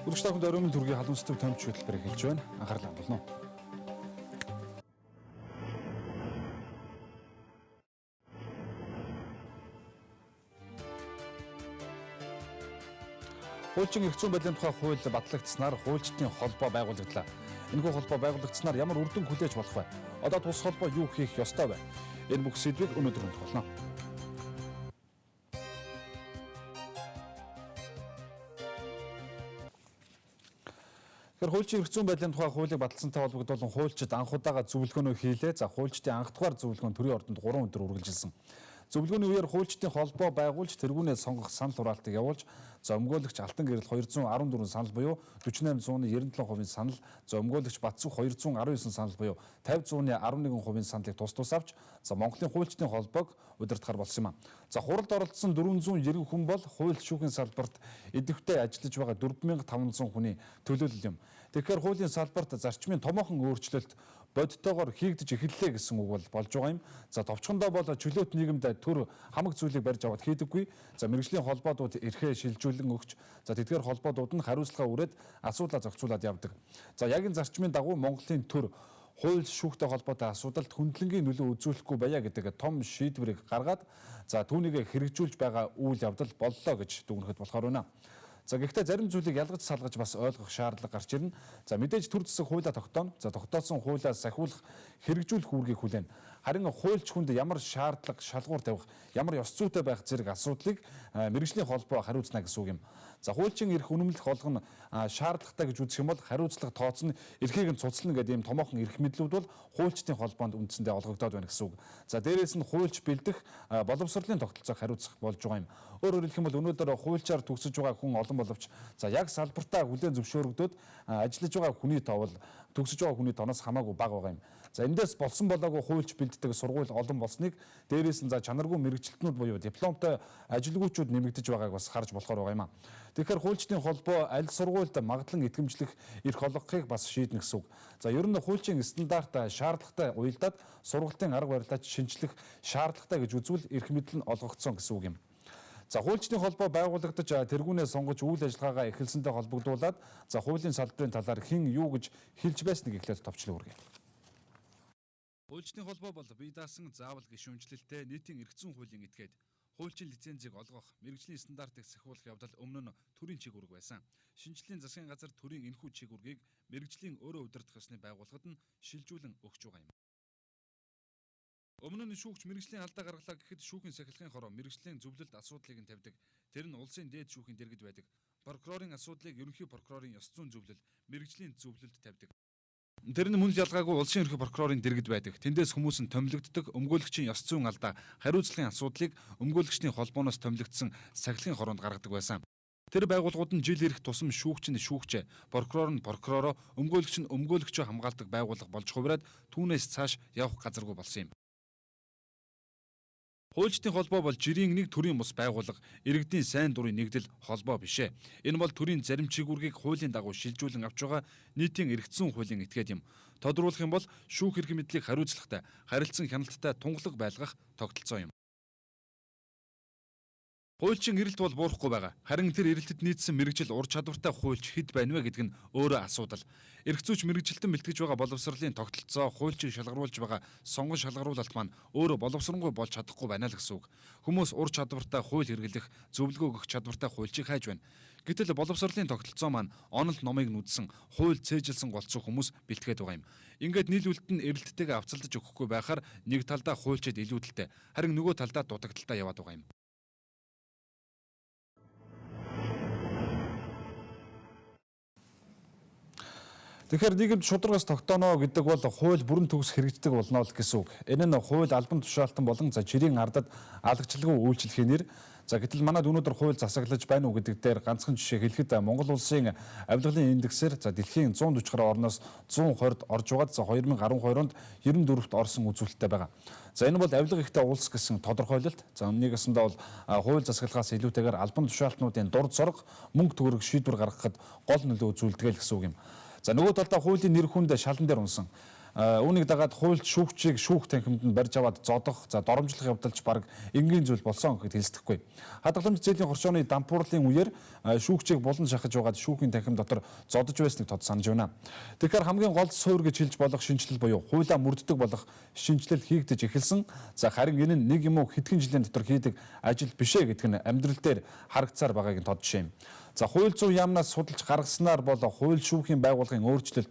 Үзэгч та бүхэнд оройн төргийн халуун сэдв томч хөтөлбөр эхэлж байна. Анхаарлаа хандуулна уу. Хуульчин эрх зүйн байдлын тухай хууль батлагдсанаар хуульчдын холбоо байгуулагдлаа. Энэхүү холбоо байгуулагдсанаар ямар үр дүн хүлээж болох вэ? Одоо тус холбоо юу хийх ёстой вэ? Энэ бүх сэдвийг өнөөдөр төлөвлөнө. Хуульчин эрх зүйн байдлын тухай хуулийг баталсантай холбогдуулан хуульчид анх удаага зөвлөгөөнөө хийлээ. За хуульчдын анх дахь зөвлөгөөн төрийн ордонд 3 өдөр үргэлжилсэн. Зөвлөгөөний үеэр хуульчдын холбоо байгуулж тэргүүнээ сонгох санал хураалтыг явуулж өмгөөлөгч Алтан гэрэл 214 санал буюу 48.97% санал, өмгөөлөгч Батцүх 219 санал буюу 50.11% саналыг тус авч Монголын хуульчдын холбоог удирдахаар болсон юм а. Хуралд оролцсон 490 хүн бол хууль шүүхийн салбарт идэвхтэй ажиллаж байгаа 4500 хүний төлөөлөл юм. Тэгэхээр хуулийн салбарт зарчмын томоохон өөрчлөлт бодтойгоор хийгдэж эхэллээ гэсэн үг болж байгаа юм. Товчхондоо бол чөлөөт нийгэмд төр хамаг зүйлийг барьж аваад хийдэггүй. Мэргэжлийн холбоодууд эрхээ шилжүүлэн өгч тэдгээр холбоодууд нь хариуцлага өрөөд асуудлаа зохицуулаад явдаг. Яг энэ зарчмын дагуу Монголын төр хууль шүүхтэй холбоотой асуудалд хүндлэнгийн нөлөө үзүүлэхгүй байя гэдэг том шийдвэрийг гаргаад түүнийг хэрэгжүүлж байгаа үйл явдал боллоо гэж дүгнэхэд болохоор байна. Гэхдээ зарим зүйлийг ялгаж салгаж бас ойлгох шаардлага гарч ирнэ. Мэдээж төр засаг хуулиа тогтооно. Тогтоосон хуулиа сахиулах, хэрэгжүүлэх үүргийг хүлээнэ. Харин хуульч хүнд ямар шаардлага, шалгуур тавих, ямар ёс зүйтэй байх зэрэг асуудлыг мэргэжлийн холбоо хариуцна гэсэн үг юм. Хуульчин эрх үнэмлэх олгон шаардлагатай гэж үзэх юм бол хариуцлага тооцно, эрхийг нь цуцлана гэдэг ийм томоохон эрх мэдлүүд бол хуульчдын холбоонд үндсэндээ олгогдоод байна гэсэн үг. Дээрээс нь хуульч бэлдэх боловсролын тогтолцоог хариуцах болж байгаа юм. Өөрөөр хэлэх юм бол өнөөдөр хуульчаар төгсөж байгаа хүн олон боловч яг салбартаа хүлээн зөвшөөрөгдөд ажиллаж байгаа хүний тоо бол төгсөж байгаа хүний тооноос хамаагүй бага байгаа юм. Эндээс болсон болоогүй хуульч бэлддэг сургууль олон болсныг дээрээс нь чанаргүй мэрэгчлэтнүүд буюу дипломтой ажилгүйчүүд нэмэгдэж байгааг бас харж болохоор байгаа юм а. Тэгэхээр хуульчдын холбоо аль сургуульд магадлан итгэмжлэх эрх олгохыг бас шийднэ гэсэн үг. Ер нь хуульчийн стандарт шаардлагатай уялдаад сургалтын арга барилаач шинжлэх шаардлагатай гэж үзвэл эрх мэдэл нь олгогдсон гэсэн үг юм. Хуульчдын холбоо байгуулагдаж тэргүүнээ сонгож үйл ажиллагаагаа эхэлсэнтэй холбогдуулаад хуулийн салбарын талаар хэн юу гэж хэлж байсныг эхлээд товчлон үргэе. Хуульчдын холбоо бол бие даасан заавал гишүүнчлэлтэй нийтийн эрх зүйн хуулийн этгээд хуульчин лицензийг олгох, мэргэжлийн стандартыг сахиулах явдал өмнө нь төрийн чиглэл байсан. Шинжлэлийн засгийн газар төрийн энэхүү чиглэлийг мэргэжлийн өөрөө удирдах ёсны байгууллагад нь шилжүүлэн өгч байгаа юм. Өмнө нь шүүгч мэргэжлийн алдаа гаргалаа гэхэд шүүхийн сахилгын хороо мэргэжлийн зөвлөлд асуудлыг нь тавьдаг. Тэр нь улсын дээд шүүхийн дэргэд байдаг. Прокурорын асуудлыг ерөнхий прокурорын ёс зүйн зөвлөл, мэргэжлийн зөвлөлд тавьдаг. Тэр нь мөн л ялгаагүй улсын ерөнхий прокурорын дэргэд байдаг. Тэндээс хүмүүс нь томилогддог, өмгөөлөгчийн ёс зүйн алдаа, хариуцлагын асуудлыг өмгөөлөгчний холбооноос томилогдсон сахилгын хороонд гаргадаг байсан. Тэр байгууллагууд нь жил ирэх тусам шүүгч нь шүүгчээ, прокурор нь прокуророо, өмгөөлөгч нь өмгөөлөгчөө хамгаалдаг байгууллага болж хувираад түүнээс цааш явах газаргүй болсон юм. Хуульчдын холбоо бол жирийн нэг төрийн бус байгууллага, иргэдийн сайн дурын нэгдэл холбоо биш ээ. Энэ бол төрийн зарим чигүүргийг хуулийн дагуу шилжүүлэн авч байгаа нийтийн эрх зүйн хуулийн этгээд юм. Тодруулах юм бол шүүх эрх мэдлийг хариуцлагатай, харилцан хяналттай тунгалаг байлгах тогтолцоо юм. Хуульчин эрэлт бол буурахгүй байгаа. Харин тэр эрэлтэд нийцсэн мэргэжил ур чадвартай хуульч хэд байна вэ гэдэг нь өөрөө асуудал. Эрх зүйч мэргэжилтэн бэлтгэж байгаа боловсролын тогтолцоо хуульчийг шалгаруулж байгаа сонгон шалгаруулалт маань өөрөө боловсронгуй болж чадахгүй байна л гэсэн үг. Хүмүүс ур чадвартай хууль хэрэглэх, зөвлөгөө өгөх чадвартай хуульчийг хайж байна. Гэтэл боловсролын тогтолцоо маань онол номыг нүдсэн, хууль цээжилсэн голцсон хүмүүс бэлтгээд байгаа юм. Ингээд нийлүүлэлт нь эрэлттэйгээ авцалдаж өгөхгүй байхаар нэг талдаа хуульчид илүүдэлтэй, харин нөгөө талдаа дутагдaltaй яваад байгаа юм. Тэгэхээр нийгэмд шударгаас тогтооно гэдэг бол хууль бүрэн төгс хэрэгждэг болно л гэсэн үг. Энэ нь хууль албан тушаалтан болон жирийн ардад алгачлаггүй үйлчлэхийн нэр. Гэтэл манайд өнөөдөр хууль засаглаж байна уу гэдэг дээр ганцхан жишээ хэлэхэд Монгол улсын авилгалын индексээр дэлхийн 140 гаруй орноос 120-д орж байгаад 2012 онд 94-т орсон үзүүлэлттэй байгаа. Энэ бол авилга ихтэй улс гэсэн тодорхойлолт. Нэгсэндээ бол хууль засаглагаас илүүтэйгээр албан тушаалтнуудын дурд зориг, мөнгө төгрөг шийдвэр гаргахад гол нөлөө үзүүлдэг л гэсэн үг юм. Нөгөө талдаа хуулийн нэр хүнд шалан дээр унсан. Үүнийг дагаад хуульч шүүгчийг шүүх танхимд нь барьж аваад зодох, за доромжлох явдалч баг энгийн зүйл болсон гэхэд хэлсдэхгүй. Хадгаламж зээлийн хоршооны дампуурлын үеэр шүүгчийг булан шахаж байгаад шүүхийн танхим дотор зодож байсныг тод санаж байна. Тэгэхээр хамгийн гол суурь гэж хэлж болох шинжилэл буюу хуулиа мөрддөг болох шинжилэл хийгдэж эхэлсэн. За харин энэ нь нэг юм уу хэдхэн жилийн дотор хийдэг ажил бишээ гэдг нь амьдрал дээр харагдсаар байгааг нь тод жишээ юм. За хууль зүйн яамнаас судалж гаргаснаар бол хууль шүүхийн байгууллагын өөрчлөлт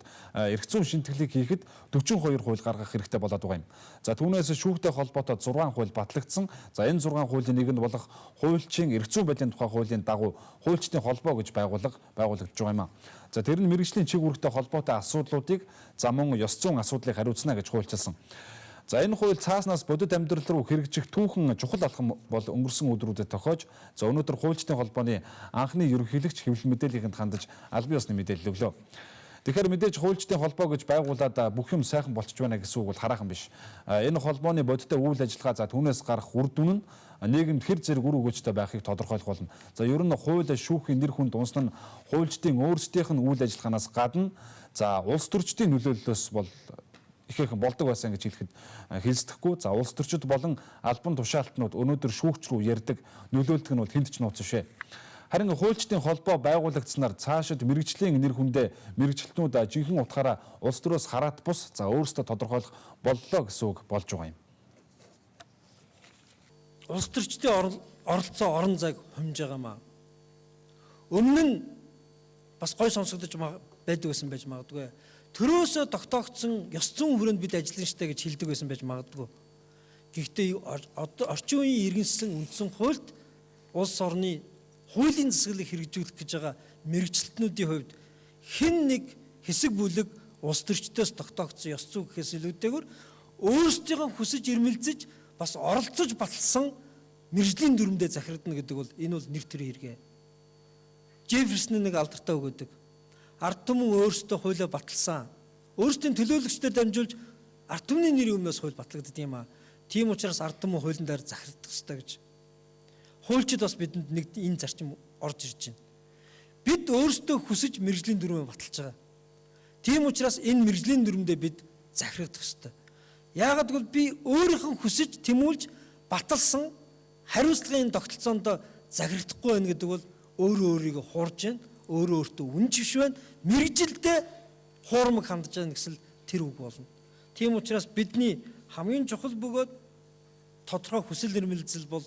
эрх зүйн шинтгэлийг хийхэд 42 хууль гаргах хэрэгтэй болоод байгаа юм. За түүнээс шүүхтэй холбоотой 6 хууль батлагдсан. За энэ 6 хуулийн нэгэнд болох хуульчийн эрх зүйн байдлын тухай хуулийн дагуу хуульчдын холбоо гэж байгуулагдж байгаа юм а. За тэр нь мэргэжлийн чиг үүрэгтэй холбоотой асуудлуудыг за мөн ёс зүйн асуудлыг хариуцна гэж хуульчилсан. За энэ хууль цааснаас бодит амьдрал руу хэрэгжих түүхэн чухал алхам бол өнгөрсөн өдрүүдэд тохиож за өнөөдөр хуульчдын холбооны анхны ерөнхийлөгч хэвлэл мэдээллийгэнд хандаж аль бие усны мэдээлэл өглөө. Тэгэхээр мэдээж хуульчдын холбоо гэж байгуулад бүх юм сайхан болчих байна гэсэн үг бол хараахан биш. Энэ холбооны бодиттой үйл ажиллагаа за түүнээс гарах үр дүн нь нийгэмд хэр зэрэг үр өгөөжтэй байхыг тодорхойлох болно. За ер нь хууль шүүхийн нэр хүнд унсан нь хуульчдын өөрсдийнх нь үйл ажиллагаанаас гадна за улс төрчдийн нөлөөллөөс бол ихээхэн болдог байсан гэж хэлэхэд хэлсдэхгүй. За улс төрчид болон албан тушаалтнууд өнөөдөр шүүгч рүү ярьдаг нөлөөлдөг нь бол хэнд ч нууц швэ. Харин хуульчдын холбоо байгуулагдсанаар цаашид мэрэгжлийн нэр хүндээ мэрэгчлэтнүүд жинхэнэ утгаараа улс төрөөс хараат бус за өөрсдөө тодорхойлох боллоо гэсэн үг болж байгаа юм. Улс төрчдийн оролцоо орон зайг хумж байгаамаа. Өмнө нь бас гой сонсогдож байдаг байсан байж магадгүй. Төрөөсөө тогтоогдсон ёс зүйн хүрээнд бид ажиллана штэ гэж хэлдэг байсан байж магадгүй. Гэхдээ орчин үеийн иргэншсэн үндсэн хуульд улс орны хуулийн засаглалыг хэрэгжүүлэх гэж байгаа мэрэгчлэтнүүдийн хувьд хэн нэг хэсэг бүлэг улс төрчдөөс тогтоогдсон ёс зүй гэхээс илүүтэйгээр өөрсдийнхөө хүсэж ирмэлзэж бас оролцож баталсан мэрэгжлийн дүрмдээ захирагдана гэдэг бол энэ бол нэр төрийн хэрэгэ. Жефферсны нэг алдартай үг өгдөг. Ард түмэн өөрсдөө хуулиа баталсан. Өөрсдийн төлөөлөгчдөд дамжуулж ард түмний нэрийн өмнөөс хууль батлагддаг юм аа. Тийм учраас ард түмэн хуулийн дээр захирагдах ёстой гэж. Хуульчид бас бидэнд нэг энэ зарчим орж ирж байна. Бид өөрсдөө хүсэж мэрэгжлийн дүрмээ баталж байгаа. Тийм учраас энэ мэрэгжлийн дүрмдээ бид захирагдах ёстой. Яагаад гэвэл би өөрийнхөө хүсэж тэмүүлж баталсан хариуцлагын тогтолцоонд захирагдахгүй байна гэдэг бол өөрөө өөрийгөө хуурж байна. Өөрөө өөртөө үнж биш байна. Мэргэжилдээ хуурмаг хандж байгаа гэсэн тэр үг болно. Тийм учраас бидний хамгийн чухал бөгөөд тодорхой хүсэл эрмэлзэл бол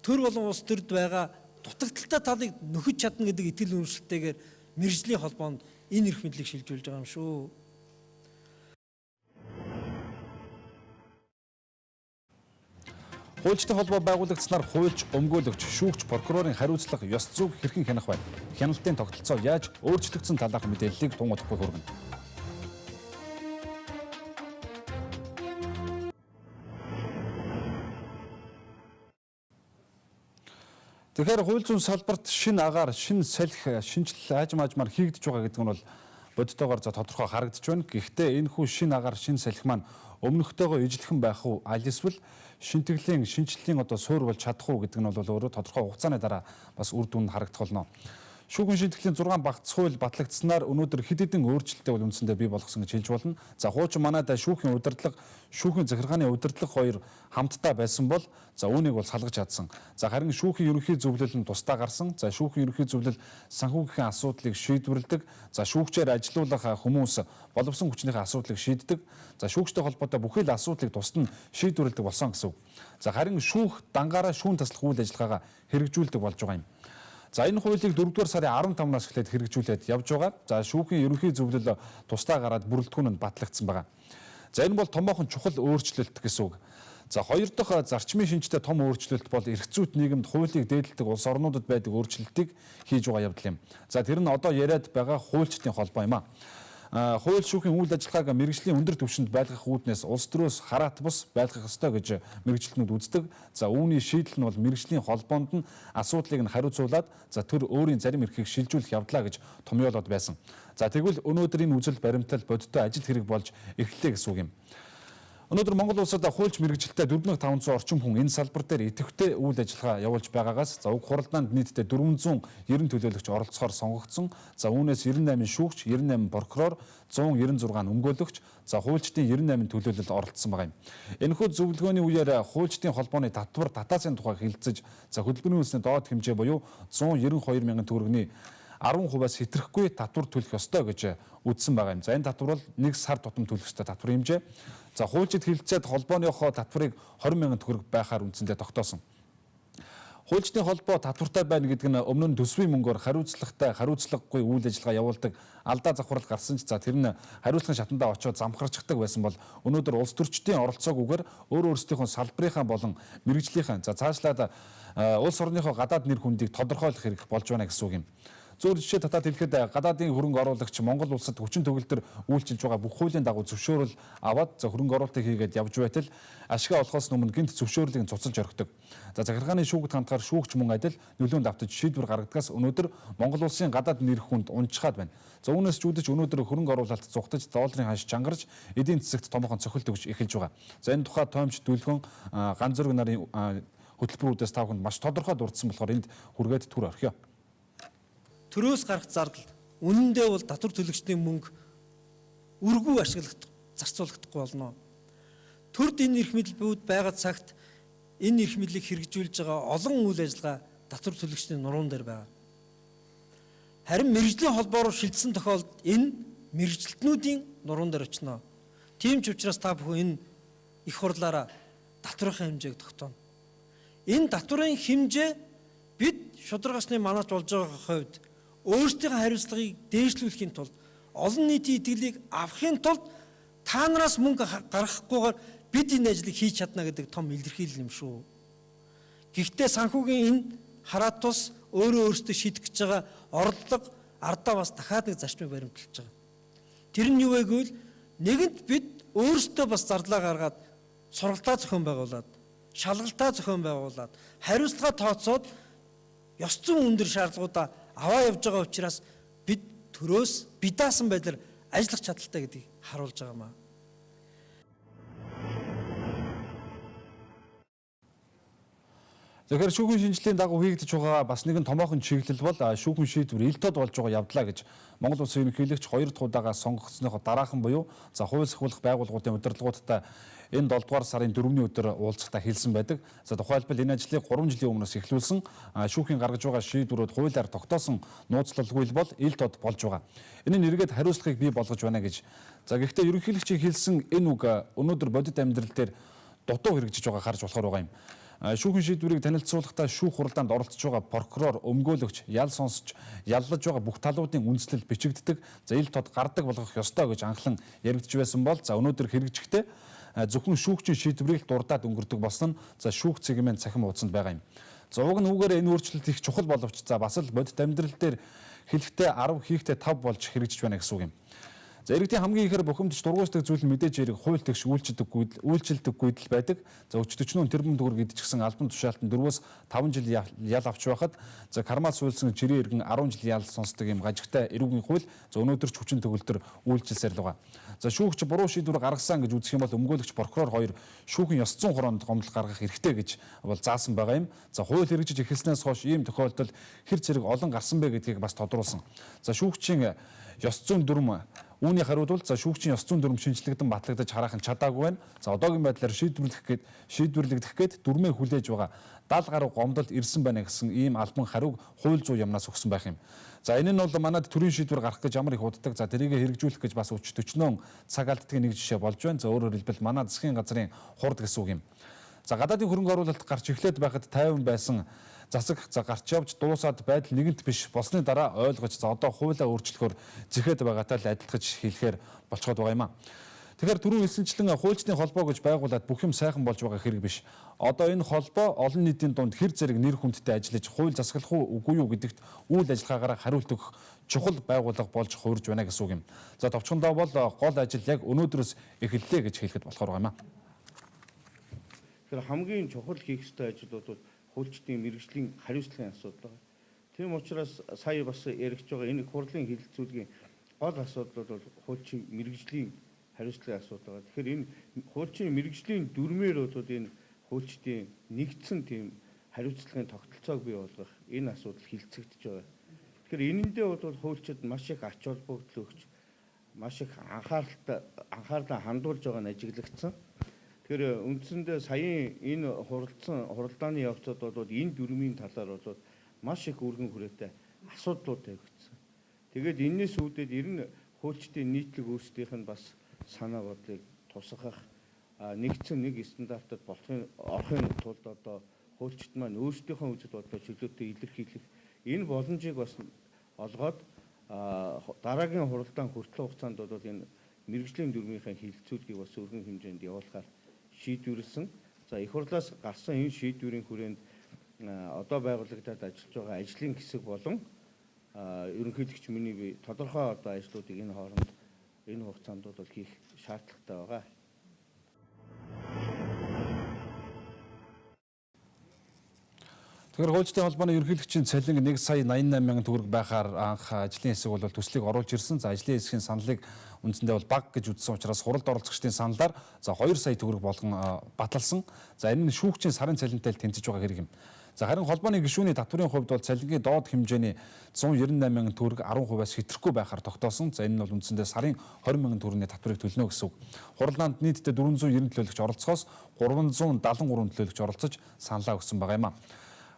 төр болон улс төрд байгаа дутагдaltaй талыг нөхөж чадна гэдэг итгэл үнэмшилтэйгээр мэргэжлийн холбоонд энэ эрх мэдлийг шилжүүлж байгаа юм шүү. Хуульчдын холбоо байгуулагдсанаар хуульч, өмгөөлөгч, шүүгч, прокурорын хариуцлага, ёс зүйг хэрхэн хянах вэ? Хяналтын тогтолцоо яаж өөрчлөгдсөн талаарх мэдээллийг тун удахгүй хүргэнэ. Тэгэхээр хууль зүйн салбарт шинэ агаар, шинэ салхи, шинжилэл аажмаар хийгдэж байгаа гэдэг нь бол бодитоогоор за тодорхой харагдаж байна. Гэхдээ энэ хүү шинэ агаар, шинэ салхи маань өмнөхтэйгөө ижилхэн байх уу, аль эсвэл шинтгэлийн, шинжиллийн одоо суурь болж чадах уу гэдэг нь бол өөрөө тодорхой хугацааны дараа бас үр дүн харагдах болно. Шүүхийн шинтгэлийн 6 багц хууль батлагдсанаар өнөөдөр хэд хэдэн өөрчлөлттэй бол үндсэндээ бий болгосон гэж хэлж болно. За хуучин манайд шүүхийн удирдлага, шүүхийн захиргааны удирдлага хоёр хамтдаа байсан бол за үүнийг бол салгаж чадсан. За харин шүүхийн ерөнхий зөвлөл нь тусдаа гарсан. За шүүхийн ерөнхий зөвлөл санхүүгийн асуудлыг шийдвэрлэдэг. За шүүгчээр ажилуулах хүмүүс боловсон хүчнийхээ асуудлыг шийддэг. За шүүгчтэй холбоотой бүхий л асуудлыг тусад нь шийдвэрлэдэг болсон гэсэн үг. За харин шүүх дангаараа шүүн таслах үйл ажиллагаагаа хэрэгжүүлдэг болж байгаа юм. За энэ хуулийг 4-р сарын 15-наас эхлээд хэрэгжүүлээд явж байгаа. За шүүхийн ерөнхий зөвлөл тусдаа гараад бүрэлдэхүүн нь батлагдсан байгаа. За энэ бол томоохон чухал өөрчлөлт гэсэн үг. За хоёр дахь зарчмын шинжтэй том өөрчлөлт бол эрх зүйт нийгэмд хуулийг дээдэлдэг улс орнуудад байдаг өөрчлөлтийг хийж байгаа явдал юм. За тэр нь одоо яриад байгаа хуульчдын холбоо юм а. Хууль шүүхийн үйл ажиллагааг мэргэжлийн өндөр түвшинд байлгах үүднээс улс төрөөс хараат бус байлгах ёстой гэж мэргэжилтнүүд үздэг. За үүний шийдэл нь бол мэргэжлийн холбоонд нь асуудлыг нь хариуцуулаад за тэр өөрийн зарим эрхийг шилжүүлэх явдлаа гэж томьёолоод байсан. За тэгвэл өнөөдөр энэ үзэл баримтал бодиттой ажил хэрэг болж эхэллээ гэсэн үг юм. Өнөөдөр Монгол улсад хуульч мэрэгжилтэй 4500 орчим хүн энэ салбар дээр идэвхтэй үйл ажиллагаа явуулж байгаагаас за уг хуралдаанд нийтдээ 490 төлөөлөгч оролцохоор сонгогдсон. За үүнээс 98 шүүгч, 98 прокурор, 196 өмгөөлөгч, за хуульчдын 98 төлөөлөлд оролцсон байгаа юм. Энэхүү зөвлөгөөний үеэр хуульчдын холбооны татвар татаасын тухай хэлэлцэж, за хөдөлгөөний үнэсний доод хэмжээ буюу 192 мянган төгрөгийн 10%-аас хэтрэхгүй татвар төлөх ёстой гэж үздсэн байгаа юм. За энэ татвар бол нэг сар тутам төлөх ёстой татварын хэмжээ. За хуульчид хэлэлцээд холбооныхоо татварыг 20 мянган төгрөг байхаар үндсэндээ тогтоосон. Хуульчдын холбоо татвартай байна гэдэг нь өмнө нь төсвийн мөнгөөр хариуцлагагүй үйл ажиллагаа явуулдаг алдаа завхрал гарсан ч за тэр нь хариуцлагын шатандаа очиод замхарчдаг байсан бол өнөөдөр улс төрчдийн оролцоогүйгээр өөрсдийнхөө салбарынхаа болон мэрэгжлийнхаа за цаашлаад улс орныхоо гадаад нэр хүндийг тодорхойлох хэрэг болж байна гэсэн үг юм. Зөв жишээ татаад хэлэхэд гадаадын хөрөнгө оруулагч Монгол улсад хүчин төгөлдөр үйлчилж байгаа бүх хуулийн дагуу зөвшөөрөл аваад за хөрөнгө оруулалтыг хийгээд явж байтал ашигаа олохоос өмнө гинт зөвшөөрлийг цуцалж орхидог. За захиргааны шүүгд хандгаар шүүгч мөн адил нөлөөнд автаж шийдвэр гаргадгаас өнөөдөр Монгол улсын гадаад нэр хүнд унчхаад байна. За үүнээс ч үүдэж өнөөдөр хөрөнгө оруулалт зугтаж долларын ханш чангарч эдийн засагт томоохон цохилт өгч эхэлж байгаа. За энэ тухай тоомч дүлгэн ганц зөрөг нарын хөтөлбөрүүдээс та бүхэнд маш тодорхой дурдсан болохоор энд хүргээд түр орхиё. Төрөөс гарах зардал үнэндээ бол татвар төлөгчдийн мөнгө үргүй зарцуулагдахгүй болно. Төрд энэ эрх мэдэлбүүд байгаа цагт энэ эрх мэдлийг хэрэгжүүлж байгаа олон үйл ажиллагаа татвар төлөгчдийн нуруунд дээр байгаа. Харин мэрэгжлийн холбоо руу шилжсэн тохиолдолд энэ мэрэгжилтнүүдийн нуруунд дээр очино. Тийм ч учраас та бүхэн энэ их хурлаараа татварын хэмжээг тогтооно. Энэ татварын хэмжээ бид шударгасны манаач болж байгаа хувьд өөрсдийнхөө хариуцлагыг дээшлүүлэхийн тулд олон нийтийн итгэлийг авахын тулд та нараас мөнгө гаргахгүйгээр бид энэ ажлыг хийж чадна гэдэг том илэрхийлэл юм шүү. Гэхдээ санхүүгийн энэ хараат тус өөрөөсөө шийдэх гэж байгаа орлого ардаа бас дахиад нэг зарчмыг баримталж байгаа. Тэр нь юу вэ гэвэл нэгэнт бид өөрсдөө бас зарлаа гаргаад сургалтаа зохион байгуулад, шалгалтаа зохион байгуулад, хариуцлага тооцоод ёс зүйн өндөр шаардлагуудаа аваа явж байгаа учраас бид төрөөс бие даасан байдлаар ажиллах чадaltaй гэдгийг харуулж байгаа маа. Тэгэхээр шүүхийн шинжилгээний дагуу хийгдэж байгаа бас нэгэн томоохон чиглэл бол шүүхийн шийдвэр ил тод болж байгаа явдлаа гэж Монгол Улсын ерөнхийлөгч 2 дахь удаага сонгогдсныхоо дараахан буюу за хууль сахиулах байгууллагуудын удирдлагуудтай энэ 7 дугаар сарын 4-ний өдөр уулзалтаа хэлсэн байдаг. За тухайлбал энэ ажлыг 3 жилийн өмнөөс эхлүүлсэн шүүхийн гаргаж байгаа шийдвэрүүд хуулиар тогтоосон нууцлалгүй бол ил тод болж байгаа. Энэ нь эргээд хариуцлагыг бий болгож байна гэж. За гэхдээ ерөнхийлөгчийн хэлсэн энэ үг өнөөдөр бодит амьдрал дээр дутуу хэрэгжиж байгаа харж болохоор байгаа юм. Шүүхийн шийдвэрийг танилцуулахдаа шүүх хуралдаанд оролцож байгаа прокурор, өмгөөлөгч, ял сонсч, яллаж байгаа бүх талуудын үндэслэл бичигддэг. За ил тод гардаг болгох ёстой гэж анхлан яригдж байсан бол за өнөөдөр хэрэгжихдээ зөвхөн шүүгчийн шийдвэрийг дурдаад өнгөрдөг болсон нь за шүүх цэгмэн цахим хуудсанд байгаа юм. За уг нь үүгээр энэ өөрчлөлт их чухал боловч за бас л бодит амьдрал дээр хэлэхдээ 10 хийхдээ 5 болж хэрэгжиж байна гэсэн үг юм. За иргэдийн хамгийн ихээр бухимдж дургуйсдаг зүйл нь мэдээж хэрэг хууль тэгш үйлчилдэггүй л байдаг. За өчтөчнөө тэрбум төгрөг идчихсэн албан тушаалтан 4-өөс 5 жил ял авч байхад за кармал суулсан жирийн иргэн 10 жил ял сонсдог юм гажигтай эрүүгийн хууль за өнөөдөр ч хүчин төгөлдөр үйлчилсээр л байгаа. За шүүгч буруу шийдвэр гаргасан гэж үзэх юм бол өмгөөлөгч прокурор хоёр шүүхийн ёс зүйн хороонд гомдол гаргах эрхтэй гэж бол заасан байгаа юм. За хууль хэрэгжиж эхэлснээс хойш ийм тохиолдол хэр зэрэг олон гарсан бэ гэдгийг бас тодруулсан. За шүүгчийн ёс зүйн дүрм үүний хариуд бол за шүүгчийн ёс зүйн дүрм шинжлэгдэн батлагдаж хараахан чадаагүй байна. За одоогийн байдлаар шийдвэрлэгдэх гээд дүрмээ хүлээж байгаа 70 гаруй гомдолд ирсэн байна гэсэн ийм албан хариуг хууль зүйн яамнаас өгсөн байх юм. За энэ нь бол манад төрийн шийдвэр гарах гэж ямар их уддаг. За тэрийг хэрэгжүүлэх гэж бас өчтөчнөө цаг алддгийн нэг жишээ болж байна. За өөрөөр хэлбэл манай засгийн газрын хурд гэсэн үг юм. За гадаадын хөрөнгө оруулалт гарч эхлээд байхад 50 байсан засаг гарч явж дуусаад байдал нэгэнт биш болсны дараа ойлгож за одоо хуулиа өөрчлөхөөр зэхэд байгаатай л адилхаж хэлэхээр болцоход байгаа юм а. Тэгэхээр түрүү хэлсэнчлэн хуульчдын холбоо гэж байгуулад бүх юм сайхан болж байгаа хэрэг биш. Одоо энэ холбоо олон нийтийн дунд хэр зэрэг нэр хүндтэй ажиллаж хууль засаглах уу үгүй юу гэдэгт үйл ажиллагаагаар хариулт өгөх чухал байгууллага болж хуурж байна гэсэн үг юм. За товчхондоо бол гол ажил яг өнөөдрөөс эхэллээ гэж хэлэхэд болохоор байгаа юм а. Тэгэхээр хамгийн чухал хийх ёстой ажлууд бол хуульчдын мэрэгжлийн хариуцлагын асуудал байна. Тийм учраас сая бас яригч байгаа энэ хурлын хэлэлцүүлгийн гол асуудал бол хуульчийн мэрэгжлийн хариуцлагын асуудал байгаа. Тэгэхээр энэ хуульчийн мэрэгжлийн дүрмээр бол энэ хуульчдын нэгдсэн тийм хариуцлагын тогтолцоог бий болгох энэ асуудал хилцэгдэж байгаа. Тэгэхээр энэндээ бол хуульчид маш их ач холбогдол өгч маш их анхаарлаа хандуулж байгаа нь ажиглагдсан. Тэгэхээр үндсэндээ саяын энэ хуралдааны явцад бол энэ дүрмийн талаар бол маш их өргөн хүрээтэй асуудлууд тавигдсан. Тэгээд энэс үүдээд ер нь хуульчдын нийтлэг өөрсдийнх нь бас санаа бодлыг тусгах нэгдсэн нэг стандартад орохын тулд одоо хуульчид маань өөрсдийнхөө үзэл бодлоо чөлөөтэй илэрхийлэх энэ боломжийг бас олгоод дараагийн хуралдаан хүртэл хугацаанд бол энэ мэрэгжлийн дүрмийнхээ хилцүүлгийг бас өргөн хэмжээнд явуулахаар шийдвэрлсэн. За их хурлаас гарсан энэ шийдвэрийн хүрээнд одоо байгуулагдаад ажиллаж байгаа ажлын хэсэг болон ерөнхийлөгч миний би тодорхой одоо ажлуудыг энэ хооронд энэ хугацаанд бол хийх шаардлагатай байгаа. Тэгэхээр хуульчдын холбооны ерөнхийлөгчийн цалин 1 сая 88 мянган төгрөг байхаар анх ажлын хэсэг бол төслийг оруулж ирсэн. За ажлын хэсгийн саналыг үндсэндээ бол бага гэж үзсэн учраас хуралд оролцогчдын саналаар за 2 сая төгрөг болгон баталсан. За энэ нь шүүгчийн сарын цалинтай тэнцэж байгаа хэрэг юм. За харин холбооны гишүүний татврын хувьд бол цалингийн доод хэмжээний 198 мянган төгрөг 10%-аас хэтрэхгүй байхаар тогтоосон. За энэ нь бол үндсэндээ сарын 20 мянган төгрөгийн татврыг төлнө гэсэн үг. Хурлаанд нийтдээ 490 төлөөлөгч оролцохоос 373 төлөөлөгч оролцож саналаа өгсөн байгаа юм а.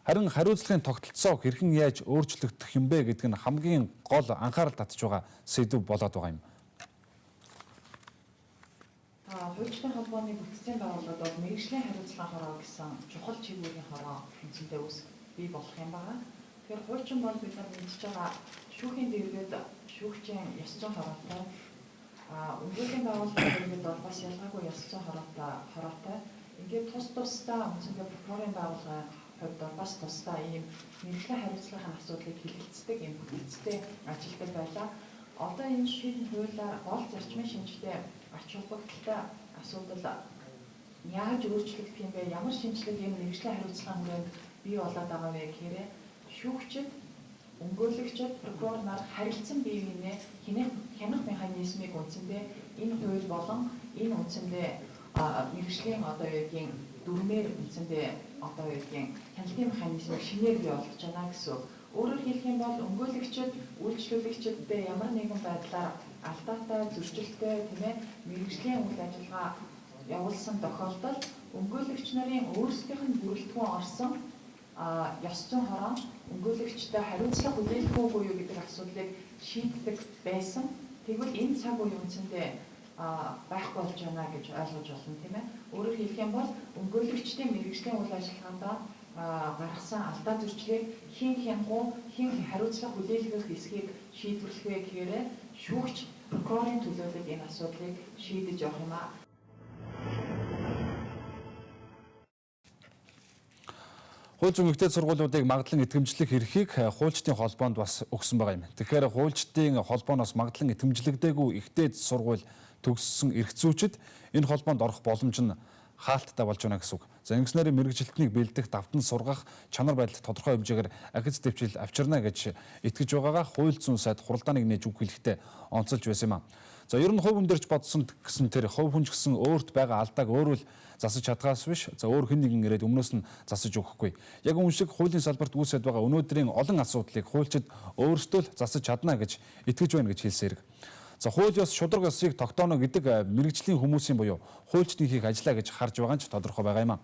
Харин хариуцлагын тогтолцоог хэрхэн яаж өөрчлөгдөх юм бэ гэдэг нь хамгийн гол анхаарал татж байгаа сэдв болоод байгаа юм. Хуульчдын холбооны бүтцийн байгууллагад бол мэрэгжлийн хариуцлагын хороо гэсэн чухал чиглэлийн хороо үндсэндээ бий болох юм байна. Тэгэхээр хуульчин бол бид нар мэдж байгаа шүүхийн дэргэд шүүгчийн ёс зүйн хороотой, өмгөөлийн байгууллагын дэргэд бол бас ялгаагүй ёс зүйн хороотой. Ингээд тусдаа үндсэндээ прокурорын байгууллагын хувьд бас тусдаа ийм мэрэгжлийн хариуцлагын асуудлыг хилэлцдэг ийм бүтцтэй ажилладаг байлаа. Одоо энэ шинэ хуулиар гол зарчмын шинжтэй ач холбогдолтой асуудал яаж өөрчлөгдөх юм бэ? Ямар шинжилгээ ийм мэрэгжлийн хариуцлагын хүрээнд бий болоод байгаа вэ гэхээр шүүгчид, өмгөөлөгчид, прокурор нар харилцан бие биенээ хянах механизмыг үндсэндээ энэ хууль болон энэ үндсэндээ мэрэгжлийн одоо юугийн дүрмээр үндсэндээ одоо юугийн хяналтын механизмыг шинээр бий болгож байна гэсэн. Өөрөөр хэлэх юм бол өмгөөлөгчид, үйлчлүүлэгчидтэй ямар нэгэн байдлаар алдаатай, зөрчилтэй тийм ээ мэрэгжлийн үйл ажиллагаа явуулсан тохиолдолд өмгөөлөгч нарын өөрсдийнх нь бүрэлдэхүүн орсон ёс зүйн хороо өмгөөлөгчтэй хариуцлага хүлээлгэх үгүй юу гэдэг асуудлыг шийддэг байсан. Тэгвэл энэ цаг үе үндсэндээ байхгүй болж байна гэж ойлгож болно тийм ээ. Өөрөөр хэлэх юм бол өмгөөлөгчдийн мэрэгжлийн үйл ажиллагаанд гаргасан алдаа зөрчлийг хэн хянах уу, хэн хариуцлага хүлээлгэх эсхийг шийдвэрлэх вэ гэхээр шүүгч прокурорын төлөөлөд энэ асуудлыг шийдэж явах юм аа. Хууль зүйн эмэгтэй сургуулиудыг магадлан итгэмжлэх эрхийг хуульчдын холбоонд бас өгсөн байгаа юм. Тэгэхээр хуульчдын холбооноос магадлан итгэмжлэгдээгүй ихтэй сургууль төгссөн эрх зүйчид энэ холбоонд орох боломж нь хаалттай болж байна гэсэн үг. За ингэснээр мэрэгжилтнийг бэлдэх, давтан сургах чанар байдал тодорхой хэмжээгээр ахиц дэвшил авчирна гэж итгэж байгаагаа хууль зүйн сайд хуралдааныг нээж үг хэлэхдээ онцолж байсан юм а. За ер нь хувь хүн дээрч бодсон гэсэн тэр хувь хүн ч гэсэн өөрт байгаа алдааг өөрөө л засаж чадхаас биш. За өөр хэн нэгэн ирээд өмнөөс нь засаж өгөхгүй. Яг үн шиг хуулийн салбарт үүсэж байгаа өнөөдрийн олон асуудлыг хуульчид өөрсдөө л засаж чадна гэж итгэж байна гэж хэлсэн хэрэг. За хууль ёс шударга ёсыг тогтооно гэдэг мэрэгжлийн хүмүүсийн буюу хуульчдын хийх ажлаа гэж харж байгаа нь ч тодорхой байгаа юм а.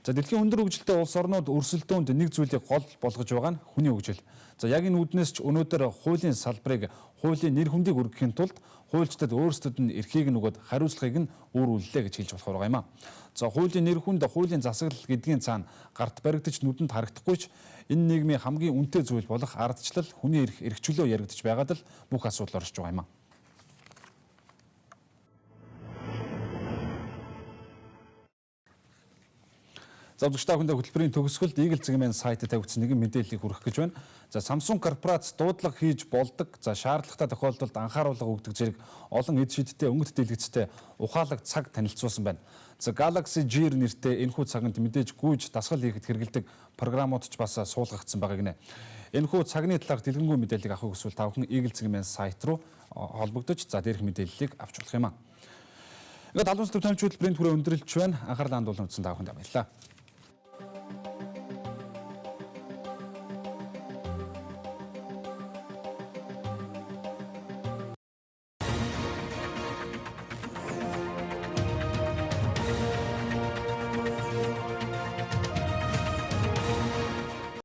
За дэлхийн өндөр хөгжилтэй улс орнууд өрсөлдөөнд нэг зүйлийг гол болгож байгаа нь хүний хөгжил. За яг энэ үүднээс ч өнөөдөр хуулийн салбарыг хуулийн нэр хүндийг өргөхийн тулд хуульчдад өөрсдөд нь эрхийг нөгөөд хариуцлагыг нь өөрүүллээ гэж хэлж болох байгаа юм а. За хуулийн нэр хүнд хуулийн засаглал гэдгийн цаана гарт баригдаж нүдэнд харагдахгүй ч энэ нийгмийн хамгийн үнэтэй зүйл болох ардчлал хүний эрх чөлөө яригдж байгаад л бүх асуудал оршиж байгаа юм а. За зөвхөн хүндээ хөтөлбөрийн төгсгөлд Eagle цэгийн сайтад тавигдсан нэгэн мэдээллийг хүргэх гэж байна. За Samsung корпорац дуудлага хийж болдог. За шаардлагатай тохиолдолд анхааруулга өгдөг зэрэг олон эд шидтэй өнгөт дэлгэцтэй ухаалаг цаг танилцуулсан байна. За Galaxy Gear нэртэй энэхүү цаганд мэдээж гүйж дасгал хийхэд хэрэглэдэг програмууд ч бас суулгагдсан байгааг нэ. Энэхүү цагны талаарх дэлгэнгүй мэдээллийг авах хүсвэл та бүхэн Eagle цэгийн сайт руу холбогдож за дээрх мэдээллийг авч болох юм а. Ингээд 70 төв томч хөтөлбөрийн түрээ өндөрлөж байна. Анхаарлаа хандуулсан та бүхэнд баярлалаа.